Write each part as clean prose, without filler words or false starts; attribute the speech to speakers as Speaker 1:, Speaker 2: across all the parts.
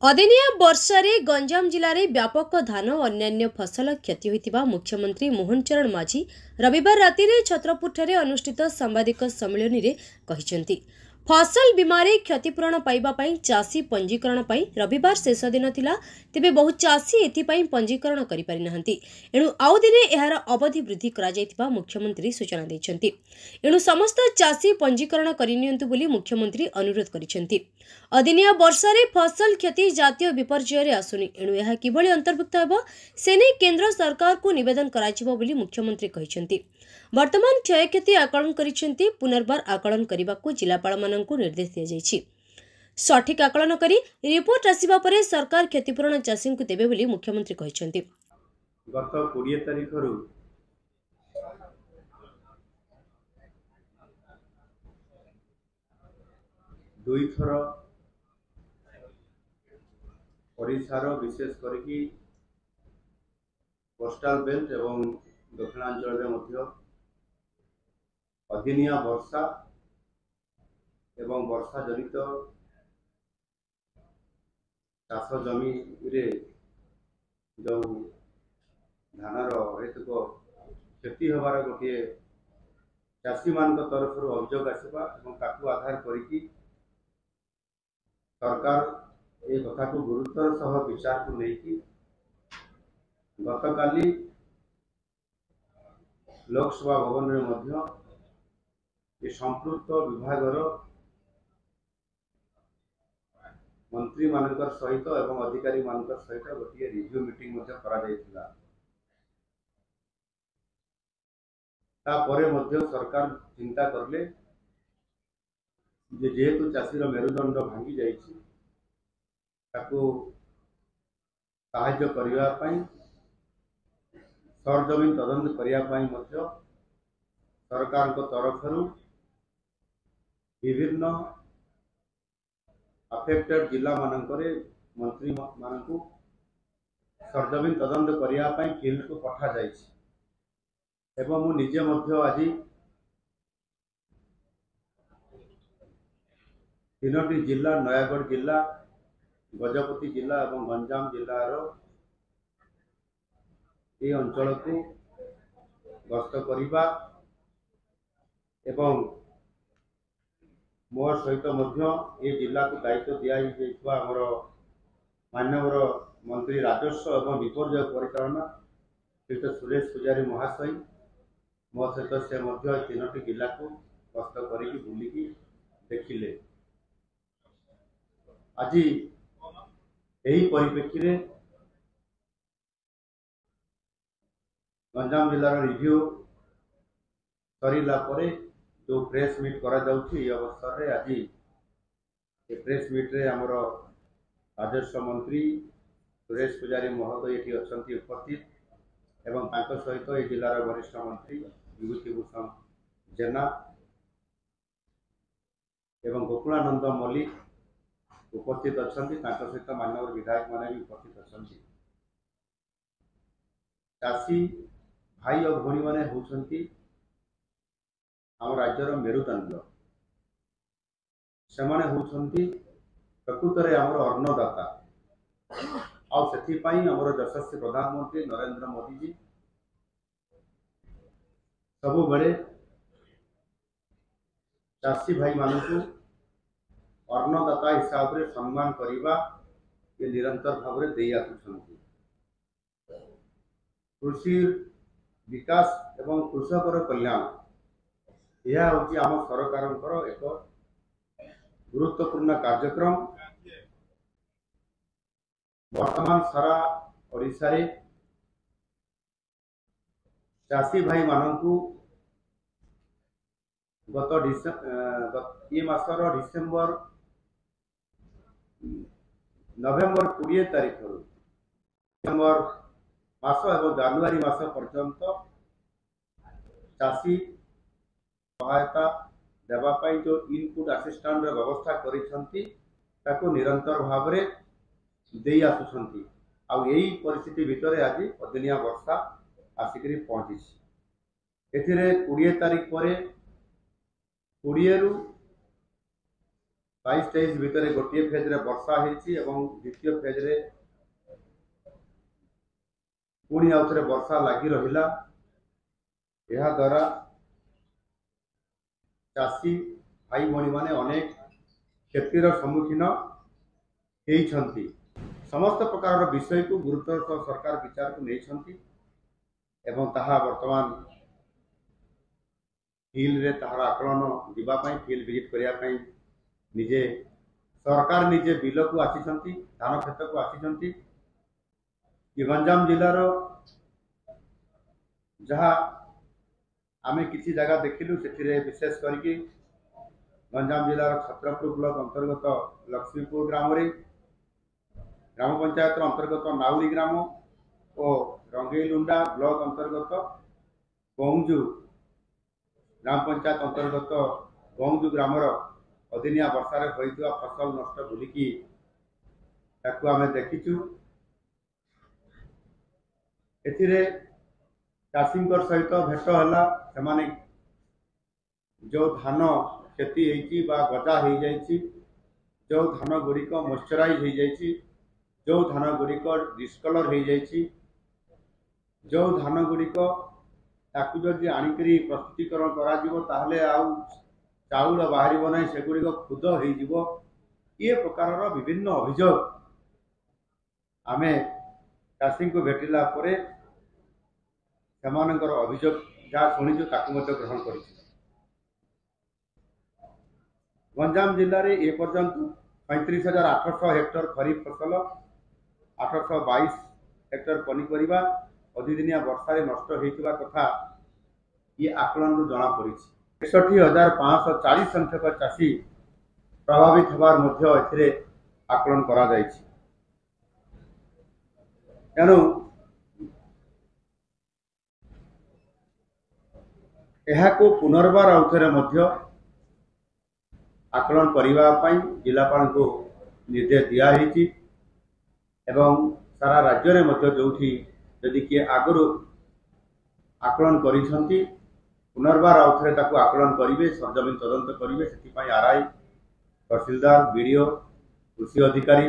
Speaker 1: अदिनिया वर्षा रे गंजाम जिले में व्यापक धान और अन्य फसल क्षति होता मुख्यमंत्री मोहन चरण माझी रविवार राति छत्रपुर ठारे अनुष्ठित सांबादिक सम्मेलन में कहते फसल बीमार क्षतिपूरण पाइबापी चाषी पंजीकरण रविवार शेष दिन थिला तेबे बहु चाषी एथिपाई पंजीकरण करि पारि नाहंती एणु आउ दिने एहार अवधि वृद्धि करा जायतिबा मुख्यमंत्री सूचना दैछंती एणु समस्त चाषी पंजीकरण करिनियंतु बोली मुख्यमंत्री अनुरोध करिसेंती। अदिनिया वर्षा रे फसल क्षति जातीय विपर्यय रे आसुनी एणु एहा किभଳି अंतर्भुक्त हेबो सेने केंद्र सरकार को निवेदन कराजिबो बोली मुख्यमंत्री कहिसेंती। वर्तमान क्षयक्षति आकलन करिसेंती पुनर्बार आकलन करने जिलापाल माननकु निर्देश दिया जायछि। सठिक आकलन करी रिपोर्ट आसिबा परे सरकार क्षतिपूरण चाषी को देबे बोली मुख्यमंत्री कहिसेंती।
Speaker 2: गत 20 तारिख रु दुई थर ओडिशार विशेष करके कोस्टाल बेल्ट एवं दक्षिणांचल में अदिनिया वर्षा एवं वर्षा जनित चाष जमी रे जो धानर हेतुक क्षति होबार गोटे चाषी मान तरफ अभियोग आसवा आधार करके सरकार ये कथा को गुरुत्वर सह विचार को लेकिन गतकाली लोकसभा भवन में मध्य ये संपृक्त विभागर मंत्री मानकर सहित एवं अधिकारी मानकर सहित गोटे रिव्यू मीटिंग करा जायतिला। तापरे मध्य सरकार चिंता करले जेहेतु चाषीर मेरुदंड भांगी जाइछि ताकू साहाय्य करिवा पई सरजमीन तदंत करिया पई मध्य सरकार को तरफ विभिन्न अफेक्टेड जिला मानकरे मंत्री मानकू सरजमीन तदंत करिया पई फील्ड को पठा जाइछि एवं मु निजे मध्य आज तीनोटी जिला नयागढ़ जिला गजपति जिला एवं गंजाम जिलार ये अंचल को गस्त करिबा एवं मोर सहित ये जिला को दायित्व दिया आमर माननीय मंत्री राजस्व एवं विपर्यय परिचालना श्री सुरेश पुजारी महाशय मो सहित से तीनोटी जिला को गस्त कर बुलिकी देखिले। आज यही परिप्रेक्षी में गंजाम जिलार रिव्यू सरिला परे जो प्रेस मीट करा जाउछि ये अवसर रे आज ये प्रेस मीट रे हमर राजस्व मंत्री सुरेश पुजारी महोदय ये अछंती उपस्थित एवं तांको सहित ये जिलार वरिष्ठ मंत्री विभूति भूषण जेना एवं गोकुलानंद मल्लिक उपस्थित अच्छा सहित मानव विधायक माने भी उपस्थित अच्छा। चाषी भाई और भौणी मैंने होती आम राज्यर मेरुदंड से होती प्रकृत में आमर अन्नदाता आमर यशस्वी प्रधानमंत्री नरेंद्र मोदी जी सबु बेले चाषी भाई मानू अन्नदाता हिसाब से सम्मान करने ये निरंतर भाव में दे आसुंच। कृषि विकास एवं कृषकर कल्याण यह हूँ आम सरकार एक गुरुत्वपूर्ण कार्यक्रम। वर्तमान सारा ओडिशा रे चाषी भाई मानू गत ये मासर डिसेम्बर नवेम्बर 20 तारिख डिसेम्बर मास एवं जानुआरी मास पर्यंत चाषी सहायता देवाई जो इनपुट असिस्टेंट व्यवस्था करिसेंती निरंतर भाव में दे आसुछंती। यही परिस्थिति भितर आज अदिनिया वर्षा आसिक पहुंची। एथिरे 20 तारिख पर 20 रु 22-23 भितर गोटे फेज रे वर्षा होती द्वितीय फेज रे पुणी आउ थे वर्षा लगी रहा। यह द्वारा चाषी भाई भाई माने अनेक क्षतिर सम्मुखीन होती। समस्त प्रकार विषय को गुरुत्वर सह सरकार विचार को नहीं एवं ताहा वर्तमान फील्ड रे ताहार आकलन जीवाई फील्ड विजिट करने निजे सरकार निजे बिल को आसी धान क्षेत्र को आसी गंजाम जिलार जहाँ आमे किसी जगह देखिलु से विशेष करके गंजाम जिलार छत्रपुर ब्लॉक अंतर्गत लक्ष्मीपुर ग्राम रे ग्राम पंचायत अंतर्गत नाउरी ग्राम और रंगेलुंडा ब्लॉक अंतर्गत गौंजू ग्राम पंचायत अंतर्गत गौंजू ग्रामर अदिनिया वर्षा होता फसल नष्ट बुलिकी आम देखीचु। एथिरे चाषी सहित भेट है जो धान क्षति होती गजा हो जाइए जो धान गुड़िक मॉइस्चराइज हो जाइए जो धान गुड़िक डिस्कलर हो जाइए जो धान गुड़िक ताकू जदि आणिक प्रस्तुतिकरण करा चाउल बाहर ना सेगुड़िक खुद हो प्रकार विभिन्न अभियोग आमे चाषी को भेटिला परे सेमानकर अभियोग जहाँ शुणीचु ताकू ग्रहण कर। गंजाम जिले में ए पर्यंत 35,800 हेक्टर खरीफ फसल 822 हेक्टर पनीपरिया अधिदिनिया वर्षा नष्ट होता कथा ये आकलन जना पड़ी। 61,540 संख्यक चाषी प्रभावित होवार आकलन करा जायछि। तेणु यह पुनर्बार आउथरे आकलन करने जिलापाल को निर्देश दिखाई एवं सारा राज्य में जो यदि किए आगु आकलन करिसंती पुनर्बार आउथरे ताकू आकलन करेंगे सरजमीन तदंत करेंगे से आरआई तहसीलदार बीडीओ कृषि अधिकारी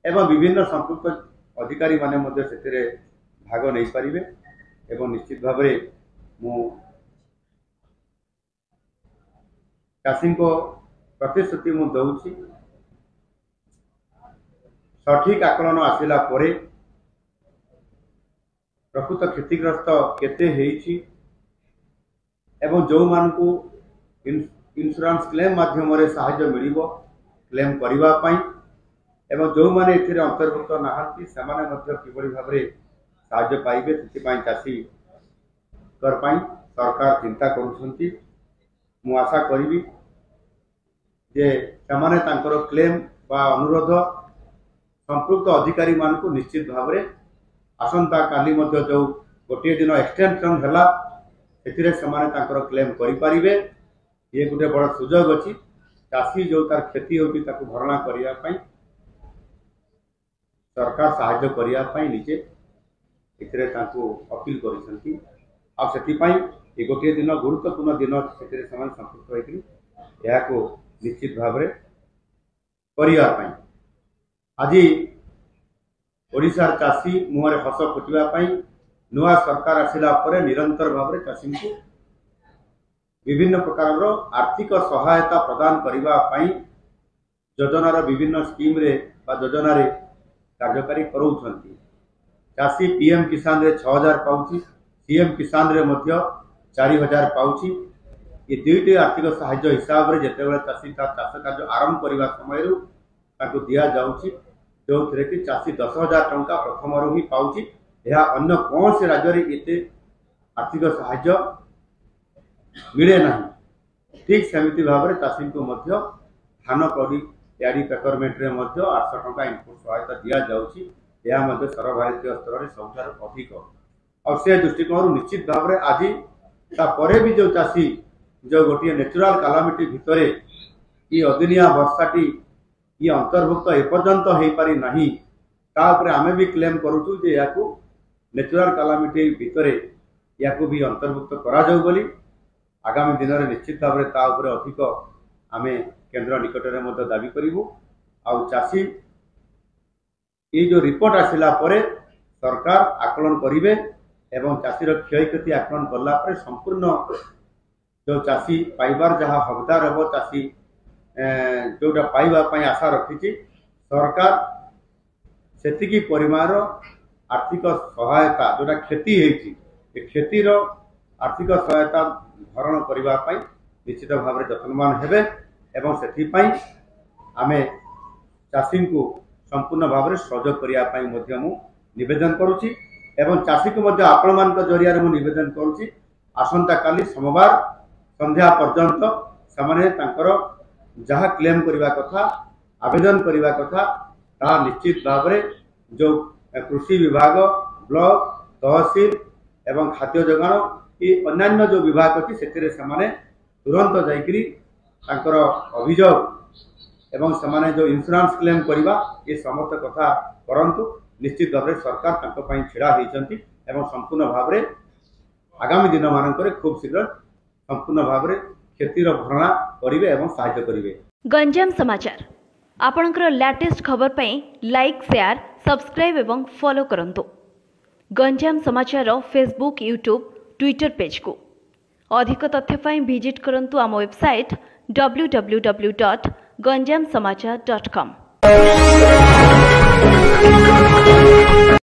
Speaker 2: एवं विभिन्न संपुक्त अधिकारी माने से भाग नहीं पारे एवं निश्चित भाव मु चाषी को प्रतिश्रुति मु दौची सठिक आकलन आसिला परे प्रकृत क्षतिग्रस्त केते हेइछि एवं जो मानकु इंश्योरेंस क्लेम माध्यम रे सहायता मिलिबो क्लेम करिबा पई एवं जो माने एथिरे अंतर्भुक्त नाहंती सेमाने मध्य किबळी भाबरे सहायता पाइबे सेति पई चाषी कर पई सरकार चिंता करूछंती। मु आशा करिबी जे सेमाने तांकर क्लेम बा अनुरोध संपुक्त अधिकारी मानकु निश्चित भाबरे आसंता काली मध्य जो गोटे दिन एक्सटेंशन है से क्लेम करें ये गोटे बड़ सुजोग अच्छी चाषी जो तार क्षति होती भरणा करने सरकार साहाय्य करने निजे अपील कर गोटे दिन गुरुत्वपूर्ण दिन से संपुक्त होकर निश्चित भाव करने आज ओडिशार चाषी मुहर हस फुटापी नुआ सरकार आसिला परे निरंतर भाव में चाषी को विभिन्न प्रकार आर्थिक सहायता प्रदान करने योजनार विभिन्न स्कीम रे योजना कार्यकारी कराउछंती। चाषी पीएम किसान रे 6,000 पाउछि सीएम किसान रे मध्य 4,000 पाउछि। ये दुईटी आर्थिक सहायता हिसाब से जिते चाषी चाष कार्य आरंभ करने समय दिया जाउछि जो थे कि चाषी 10,000 टंका प्रथम ही पाउछि। यह अन्य कौन से राज्य में एते आर्थिक सहायता मिले ना। ठीक सेमती भाव में चाषी को धान प्याडी पेकरमेंट रे 800 टंका इनपुट सहायता दि जाउछि। यह सर्वभारतीय स्तर में सबुठ अधिक और से दृष्टिकोण निश्चित भाव में आज तापर भी जो चाषी जो गोटे नेचुराल कालामिटी भितर ये अदिनिया वर्षाटी ये अंतर्भुक्त एपर्यंत हो पारि नाही आमे भी क्लेम करूँ जे या नेचुराल कालामिटी भितर या भी अंतर्भुक्त करा जाऊ बोली आगामी दिन में निश्चित भाव में अधिक आमे केंद्र निकट में दाबी करूँ। आउ चाषी ये जो रिपोर्ट आसला परे सरकार आकलन करेंगे एवं चाषीर क्षय क्षति आकलन कला संपूर्ण जो चाषी पाइबार जहाँ हकदार हम चाषी जोटा पाइबापी आशा रखी सरकार सेतिकी परिमाण आर्थिक सहायता जोटा क्षति होती क्षतिर आर्थिक सहायता भरण करने निश्चित भाव जत्नवान हेबे एवं से आमे चाषी को संपूर्ण भाव में सहयोग करने निवेदन करुच्ची एवं चाषी को आपण मान जरिया निवेदन करुच्ची आसंता काली सोमवार संध्या पर्यंत से जहाँ क्लेम करने कथा आवेदन करने कथा ता निश्चित भाव में जो कृषि विभाग ब्लॉक तहसील एवं खाद्य जोगाण ये अन्य जो विभाग अच्छी से तुरंत जाकरी अभियोग एवं समाने जो इंश्योरेंस क्लेम करवा ये समस्त कथा करंतु निश्चित भाव में सरकार छिड़ा होती एवं संपूर्ण भाव में आगामी दिन मानक खूब शीघ्र संपूर्ण भाव में क्षतिर भरणा करेंगे एवं सहायता करेंगे।
Speaker 3: गंजाम समाचार आपणकर लेटेस्ट खबर पई लाइक शेयर सब्सक्राइब एवं फॉलो करंतु। गंजाम समाचार फेसबुक यूट्यूब ट्विटर पेज को अधिक तथ्य पई विजिट करंतु आम वेबसाइट www.ganjamsamachar.com।